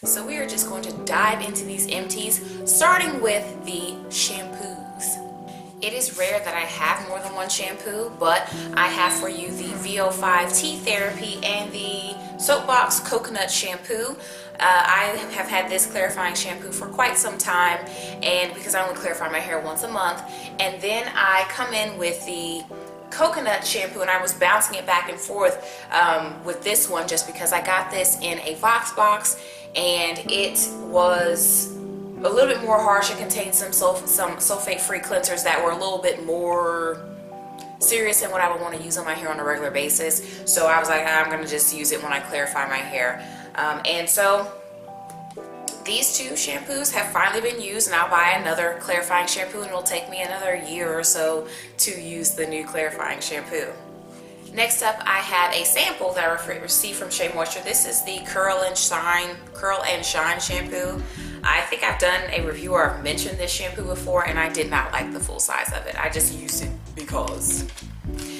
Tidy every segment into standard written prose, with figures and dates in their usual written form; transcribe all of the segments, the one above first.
So we are just going to dive into these empties, starting with the shampoos. It is rare that I have more than one shampoo, but I have for you the VO5 Tea Therapy and the Soapbox Coconut Shampoo. I have had this clarifying shampoo for quite some time, and because I only clarify my hair once a month, and then I come in with the coconut shampoo, and I was bouncing it back and forth with this one just because I got this in a Vox box, and it was a little bit more harsh. It contained some sulfate-free cleansers that were a little bit more serious than what I would want to use on my hair on a regular basis. So I was like, I'm going to just use it when I clarify my hair. And so these two shampoos have finally been used, and I'll buy another clarifying shampoo, and it'll take me another year or so to use the new clarifying shampoo. Next up, I have a sample that I received from Shea Moisture. This is the Curl and Shine shampoo. I think I've done a review or I've mentioned this shampoo before, and I did not like the full size of it. I just used it because.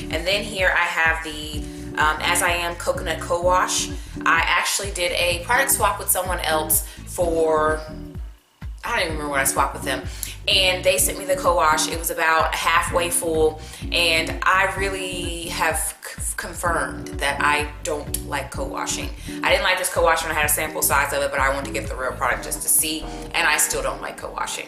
And then here I have the As I Am Coconut Co-Wash. I actually did a product swap with someone else for, I don't even remember what I swapped with them, and they sent me the co-wash. It was about halfway full, and I really have confirmed that I don't like co-washing. I didn't like this co-wash when I had a sample size of it, but I wanted to get the real product just to see, and I still don't like co-washing.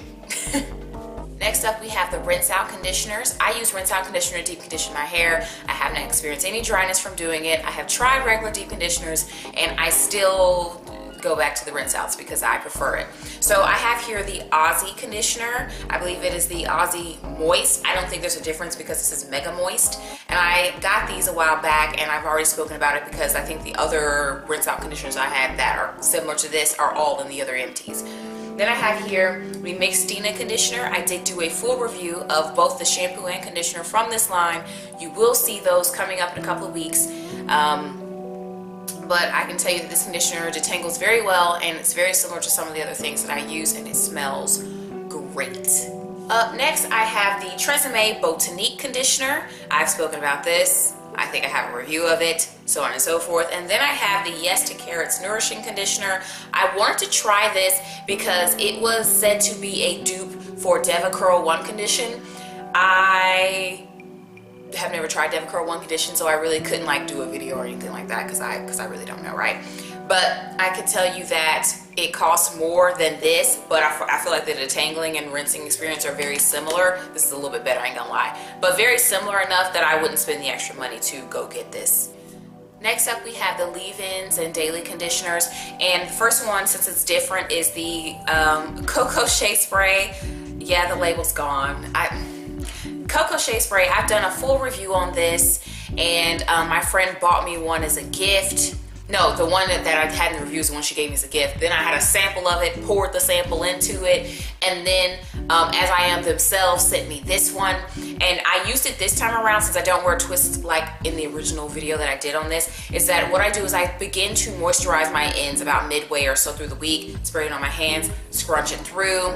Next up, we have the Rinse Out conditioners. I use Rinse Out conditioner to deep condition my hair. I haven't experienced any dryness from doing it. I have tried regular deep conditioners, and I still go back to the Rinse Outs because I prefer it. So I have here the Aussie conditioner. I believe it is the Aussie Moist. I don't think there's a difference because this is Mega Moist. And I got these a while back, and I've already spoken about it because I think the other Rinse Out conditioners I have that are similar to this are all in the other empties. Then I have here the Mixtina conditioner. I did do a full review of both the shampoo and conditioner from this line. You will see those coming up in a couple of weeks. But I can tell you that this conditioner detangles very well, and it's very similar to some of the other things that I use, and it smells great. Up next, I have the Tresemme Botanique conditioner. I've spoken about this. I think I have a review of it, so on and so forth. And then I have the Yes to Carrots Nourishing Conditioner. I wanted to try this because it was said to be a dupe for DevaCurl One Condition. I have never tried DevaCurl One Condition, so I really couldn't like do a video or anything like that because I really don't know, right? But I can tell you that it costs more than this, but I feel like the detangling and rinsing experience are very similar. This is a little bit better, I ain't gonna lie, but very similar enough that I wouldn't spend the extra money to go get this. Next up, we have the leave-ins and daily conditioners, and the first one, since it's different, is the Cocoa Shea Spray. Yeah, the label's gone. Cocoa Shea Spray, I've done a full review on this, and my friend bought me one as a gift. No, the one that I had in the reviews, the one she gave me as a gift. Then I had a sample of it, poured the sample into it, and then As I Am themselves sent me this one. And I used it this time around since I don't wear twists like in the original video that I did on this, is that what I do is I begin to moisturize my ends about midway or so through the week, spray it on my hands, scrunch it through.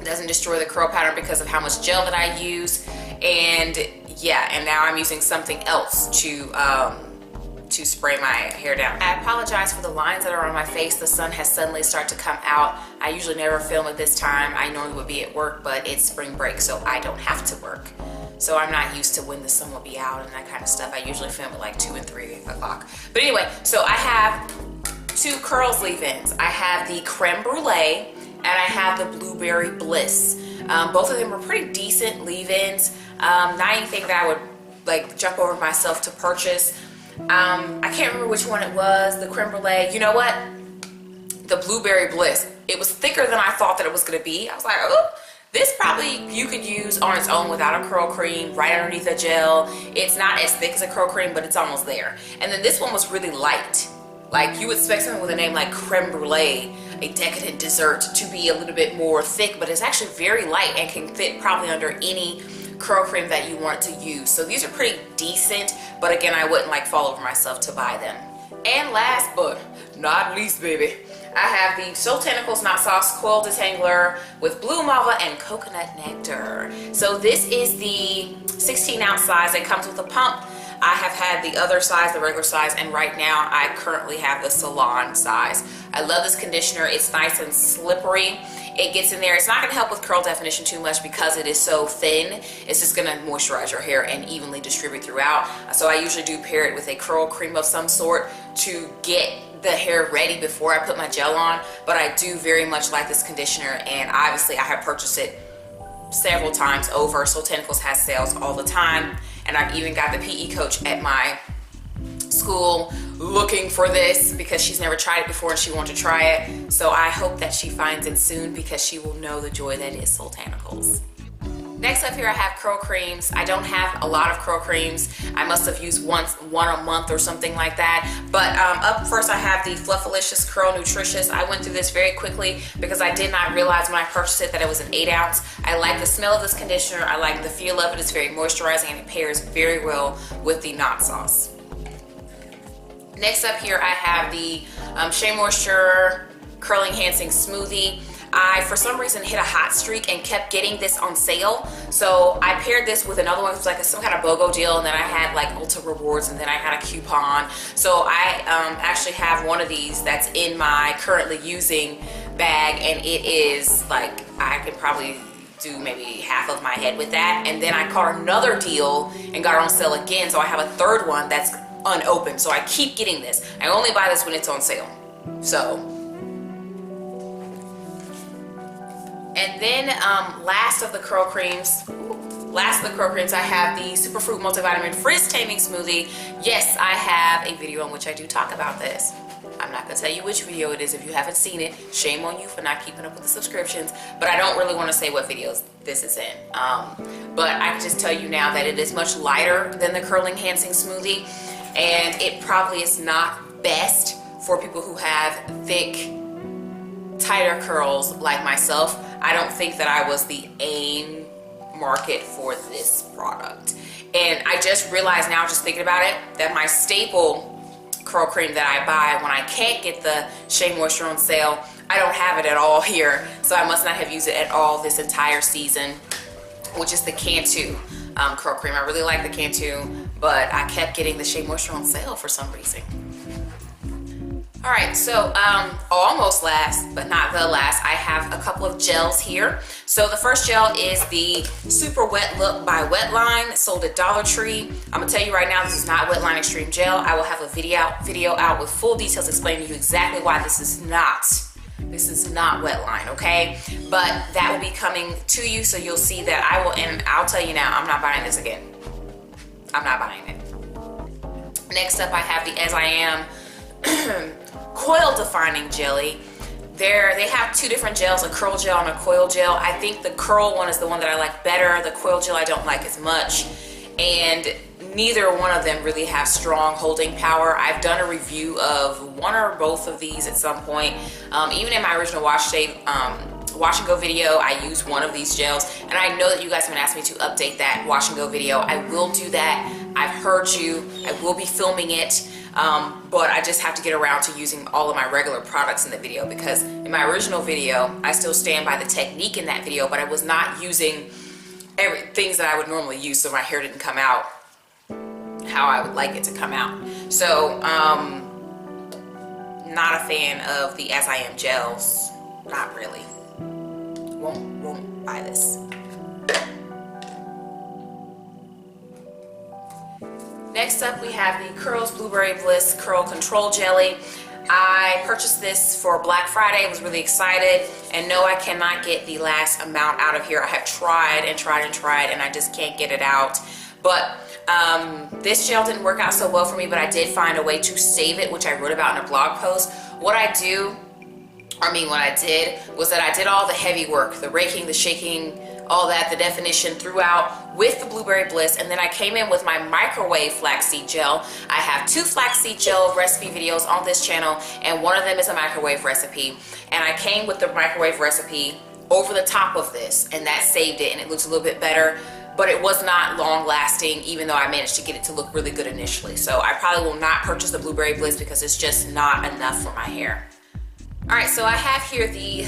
It doesn't destroy the curl pattern because of how much gel that I use. And yeah, and now I'm using something else to spray my hair down. I apologize for the lines that are on my face. The sun has suddenly started to come out. I usually never film at this time. I normally would be at work, but it's spring break, so I don't have to work. So I'm not used to when the sun will be out and that kind of stuff. I usually film at like 2 and 3 o'clock. But anyway, so I have two curls leave-ins. I have the Creme Brulee and I have the Blueberry Bliss. Both of them are pretty decent leave-ins. Not anything that I would like jump over myself to purchase. I can't remember which one it was, the Creme Brulee. You know what? The Blueberry Bliss. It was thicker than I thought that it was going to be. I was like, oh, this probably you could use on its own without a curl cream, right underneath a gel. It's not as thick as a curl cream, but it's almost there. And then this one was really light. Like you would expect something with a name like Creme Brulee, a decadent dessert, to be a little bit more thick, but it's actually very light and can fit probably under any curl cream that you want to use. So these are pretty decent, but again, I wouldn't like fall over myself to buy them. And last but not least, baby, I have the Soultanicals Knot Sauce Coil Detangler with Blue Malva and Coconut Nectar. So this is the 16-ounce size. It comes with a pump. I have had the other size, the regular size, and right now I currently have the salon size. I love this conditioner. It's nice and slippery. It gets in there. It's not going to help with curl definition too much because it is so thin. It's just going to moisturize your hair and evenly distribute throughout. So I usually do pair it with a curl cream of some sort to get the hair ready before I put my gel on. But I do very much like this conditioner, and obviously I have purchased it several times over. Soul Tentacles has sales all the time, and I've even got the PE coach at my school looking for this because she's never tried it before and she wants to try it. So I hope that she finds it soon because she will know the joy that is Soul Tentacles. Next up here I have curl creams. I don't have a lot of curl creams. I must have used one a month or something like that. But up first I have the Fluffalicious Curl Nutritious. I went through this very quickly because I did not realize when I purchased it that it was an 8 ounce. I like the smell of this conditioner. I like the feel of it. It's very moisturizing and it pairs very well with the Knot Sauce. Next up here I have the Shea Moisture Curl Enhancing Smoothie. I, for some reason, hit a hot streak and kept getting this on sale. So I paired this with another one. It was like some kind of BOGO deal, and then I had like Ulta Rewards, and then I had a coupon. So I actually have one of these that's in my currently using bag, and it is like, I could probably do maybe half of my head with that. And then I caught another deal and got it on sale again. So I have a third one that's unopened. So I keep getting this. I only buy this when it's on sale. So. And then last of the curl creams, I have the Superfruit Multivitamin Frizz Taming Smoothie. Yes, I have a video in which I do talk about this. I'm not gonna tell you which video it is if you haven't seen it. Shame on you for not keeping up with the subscriptions, but I don't really want to say what videos this is in. But I can just tell you now that it is much lighter than the Curl Enhancing Smoothie, and it probably is not best for people who have thick, tighter curls like myself. I don't think that I was the aim market for this product. And I just realized now, just thinking about it, that my staple curl cream that I buy when I can't get the Shea Moisture on sale, I don't have it at all here. So I must not have used it at all this entire season, which is the Cantu curl cream. I really like the Cantu, but I kept getting the Shea Moisture on sale for some reason. All right, so almost last, but not the last, I have a couple of gels here. So the first gel is the Super Wet Look by Wetline, sold at Dollar Tree. I'm gonna tell you right now, this is not Wetline Extreme Gel. I will have a video out with full details explaining to you exactly why this is not Wetline, okay? But that will be coming to you, so you'll see that I will, and I'll tell you now, I'm not buying this again. I'm not buying it. Next up, I have the As I Am Coil Defining Jelly. They have two different gels, a curl gel and a coil gel. I think the curl one is the one that I like better. The coil gel I don't like as much, and neither one of them really have strong holding power. I've done a review of one or both of these at some point. Even in my original Wash and Go video, I used one of these gels, and I know that you guys have been asking me to update that Wash and Go video. I will do that. I've heard you. I will be filming it. But I just have to get around to using all of my regular products in the video, because in my original video, I still stand by the technique in that video, but I was not using things that I would normally use, so my hair didn't come out how I would like it to come out. So, not a fan of the As I Am gels. Not really. Won't buy this. Next up, we have the Curls Blueberry Bliss Curl Control Jelly. I purchased this for Black Friday, was really excited, and no, I cannot get the last amount out of here. I have tried and tried and tried, and I just can't get it out. But this gel didn't work out so well for me, but I did find a way to save it, which I wrote about in a blog post. What I did was that I did all the heavy work, the raking, the shaking, all that, the definition throughout with the Blueberry Bliss, and then I came in with my microwave flaxseed gel. I have 2 flaxseed gel recipe videos on this channel, and one of them is a microwave recipe, and I came with the microwave recipe over the top of this, and that saved it, and it looks a little bit better, but it was not long lasting, even though I managed to get it to look really good initially. So I probably will not purchase the Blueberry Bliss because it's just not enough for my hair. All right, so I have here the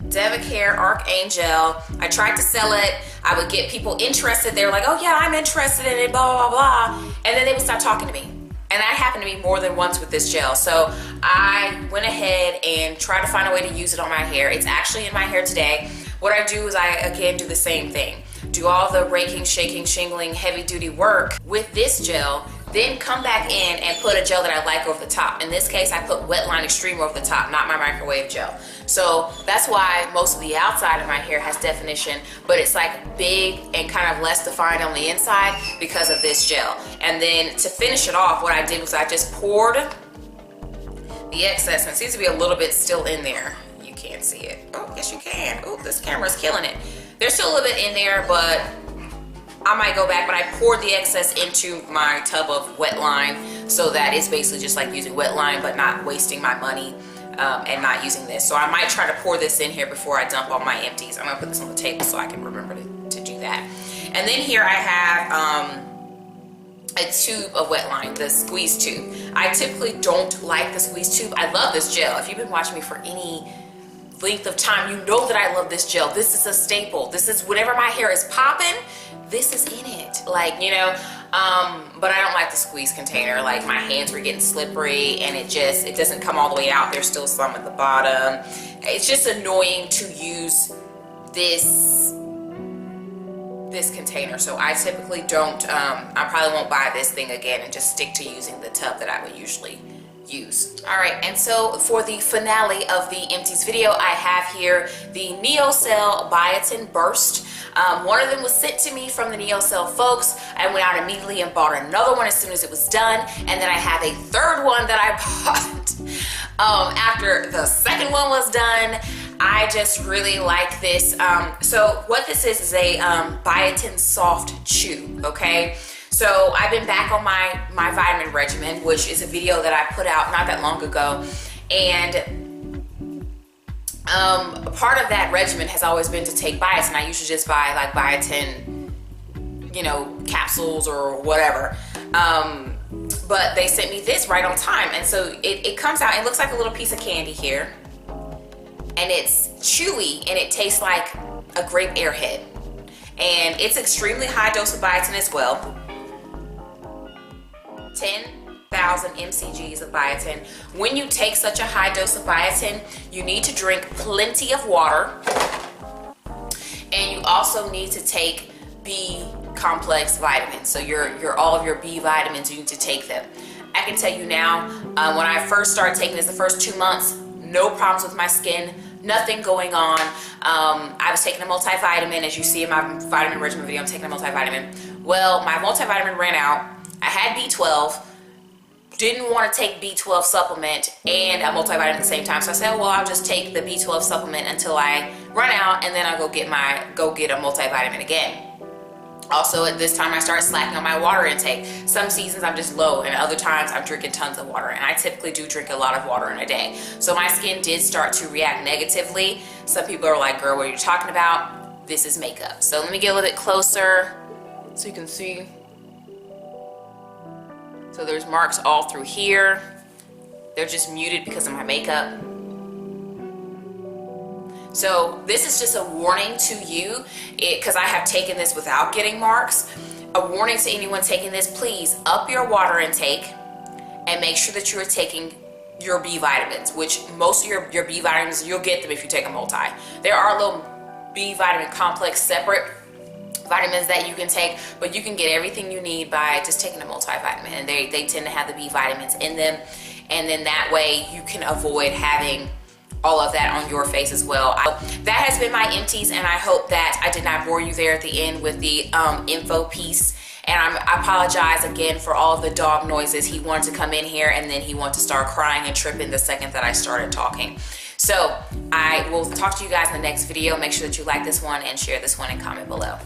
Devacare Archangel. I tried to sell it. I would get people interested. They were like, oh yeah, I'm interested in it, blah, blah, blah. And then they would stop talking to me. And that happened to me more than once with this gel. So I went ahead and tried to find a way to use it on my hair. It's actually in my hair today. What I do is I, again, do the same thing. Do all the raking, shaking, shingling, heavy duty work with this gel, then come back in and put a gel that I like over the top. In this case, I put Wetline Extreme over the top, not my microwave gel. So that's why most of the outside of my hair has definition, but it's like big and kind of less defined on the inside because of this gel. And then to finish it off, what I did was I just poured the excess, and it seems to be a little bit still in there. You can't see it. Oh, yes you can. Oh, this camera's killing it. There's still a little bit in there, but I might go back, but I poured the excess into my tub of Wetline, so that it's basically just like using Wetline, but not wasting my money and not using this. So I might try to pour this in here before I dump all my empties. I'm gonna put this on the table so I can remember to do that. And then here I have a tube of Wetline, the squeeze tube. I typically don't like the squeeze tube. I love this gel. If you've been watching me for any length of time, you know that I love this gel. This is a staple. This is whenever my hair is popping, this is in it. Like, you know, but I don't like the squeeze container. Like, my hands were getting slippery and it doesn't come all the way out. There's still some at the bottom. It's just annoying to use this container. So I typically don't, I probably won't buy this thing again and just stick to using the tub that I would usually use. All right, and so for the finale of the empties video, I have here the NeoCell Biotin Burst. One of them was sent to me from the NeoCell folks. I went out immediately and bought another one as soon as it was done, and then I have a third one that I bought after the second one was done. I just really like this. So what this is a biotin soft chew, okay? So I've been back on my vitamin regimen, which is a video that I put out not that long ago. And part of that regimen has always been to take biotin. I usually just buy like biotin, you know, capsules or whatever. But they sent me this right on time. And so it comes out, it looks like a little piece of candy here. And it's chewy and it tastes like a grape airhead. And it's extremely high dose of biotin as well. 10,000 mcgs of biotin. When you take such a high dose of biotin, you need to drink plenty of water, and you also need to take B complex vitamins. So all of your B vitamins, you need to take them. I can tell you now, when I first started taking this, the first 2 months, no problems with my skin, nothing going on. I was taking a multivitamin, as you see in my vitamin regimen video. I'm taking a multivitamin. Well, my multivitamin ran out. I had B12, didn't want to take B12 supplement and a multivitamin at the same time. So I said, well, I'll just take the B12 supplement until I run out, and then I'll go get a multivitamin again. Also, at this time, I started slacking on my water intake. Some seasons I'm just low, and other times I'm drinking tons of water. And I typically do drink a lot of water in a day. So my skin did start to react negatively. Some people are like, girl, what are you talking about? This is makeup. So let me get a little bit closer so you can see. So there's marks all through here. They're just muted because of my makeup. So this is just a warning to you, because I have taken this without getting marks. A warning to anyone taking this: please up your water intake and make sure that you are taking your B vitamins, which most of your B vitamins, you'll get them if you take a multi. There are little B vitamin complex separate vitamins that you can take, but you can get everything you need by just taking a multivitamin, and they tend to have the B vitamins in them, and then that way you can avoid having all of that on your face as well. That has been my empties, and I hope that I did not bore you there at the end with the info piece. And I apologize again for all of the dog noises. He wanted to come in here and then he wanted to start crying and tripping the second that I started talking. So I will talk to you guys in the next video. Make sure that you like this one and share this one and comment below.